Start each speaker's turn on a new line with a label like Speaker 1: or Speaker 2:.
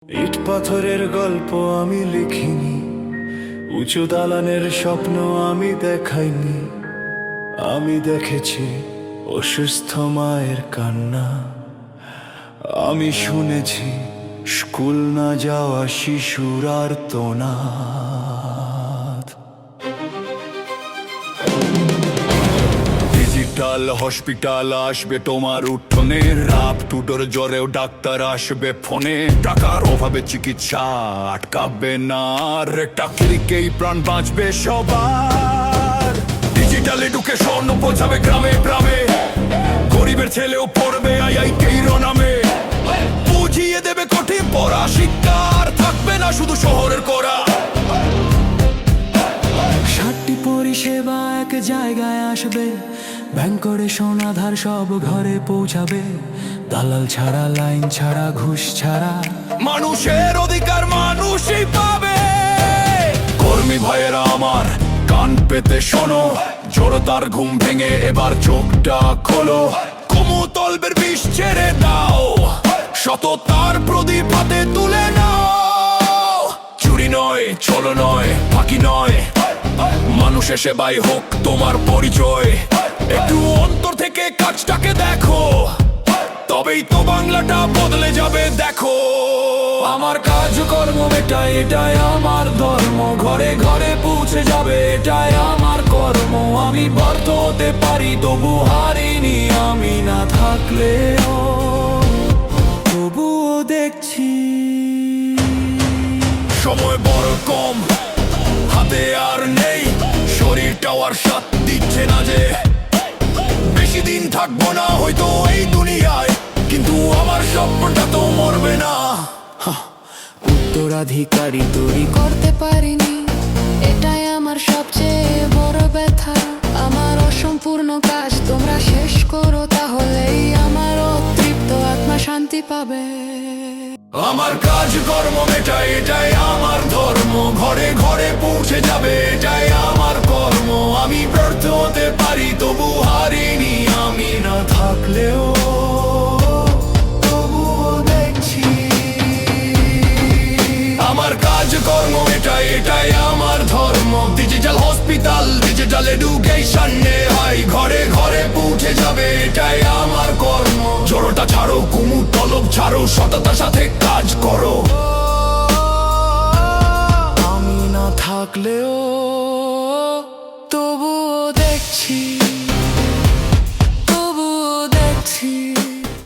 Speaker 1: ইট পাথরের গল্প আমি লিখিনি, উঁচু দালানের স্বপ্ন আমি দেখাইনি। আমি দেখেছি অসুস্থ মায়ের কান্না, আমি শুনেছি স্কুল না যাওয়া শিশুর আর্তনাদ। ডিজিটাল হসপিটাল আসবে তোমার উঠোনে, রাপ টুটোর জ্বরেও ডাক্তার আসবে ফোনে। টাকার অভাবে চিকিৎসা আটকাবে না, আর একটা ক্লিকেই প্রাণ বাঁচবে সবার। ডিজিটাল এডুকেশন পৌঁছাবে গ্রামে গ্রামে, গরিবের ছেলেও পড়বে আইআইটির নামে। বুঝিয়ে দেবে কঠিন পড়া শিক্ষা, আর থাকবে না শুধু শহরের করা।
Speaker 2: 60টি পরিষেবা এক জায়গায় আসবে, ব্যাংক করে সোনাধার সব ঘরে পৌঁছাবে। দালাল ছাড়া, লাইন ছাড়া, ঘুষ ছাড়া,
Speaker 1: মানুষের অধিকার মানুষই পাবে। কর্মী ভাইয়েরা আমার কান পেতে শোনো, জড়তার ঘুম ভেঙে এবার চোখটা খোলো। কুমতলবের বিষ ছেড়ে দাও, সততার প্রদীপ হাতে তুলে নাও। চুরি নয়, ছলো নয়, ফাঁকি নয়, মানুষের সেবাই হোক তোমার পরিচয়। একটু অন্তর থেকে কাজটাকে দেখো, তবেই তো বাংলাটা বদলে যাবে। দেখো
Speaker 2: আমার কাজকর্ম এটাই, এটাই আমার ধর্ম। ঘরে ঘরে পৌঁছে যাবে, এটাই আমার কর্ম। আমি ব্যর্থ হতে পারি, তবু হারিনি। আমি না থাকলেও তবুও দেখছি
Speaker 1: সময় বড় কম, হাতে আর নেই, শরীরটাও আর সাথ দিচ্ছে না যে। বেশি দিন থাকবো না হয়তো এই দুনিয়ায়, কিন্তু আমার স্বপ্নটা তো মরবে না।
Speaker 2: উত্তরাধিকারী তৈরি
Speaker 3: করতে পারিনি, এটাই আমার সবচেয়ে বড় ব্যথা। আমার অসম্পূর্ণ কাজ তোমরা শেষ করো, তাহলেই আমার অতৃপ্ত আত্মা শান্তি পাবে।
Speaker 1: আমার কাজ কর্ম এটাই, এটাই আমার ধর্ম। ঘরে ঘরে পৌঁছে যাবে, এটাই আমার কর্ম। আমি ব্যর্থ হতে পারি, তবু হারিনি। আমি না থাকলেও তবুও দেখছি আমার কাজ কর্ম এটাই, এটাই আমার ধর্ম। ডিজিটাল হসপিটাল, ডিজিটাল এডুকেশন হয়, ঘরে ঘরে পৌঁছে যাবে, এটাই আমার কর্ম। জড়তা ছাড়ো, কুমতলব ছাড়ো, সততার সাথে কাজ করো।
Speaker 2: আমি না থাকলেও তবুও দেখছি।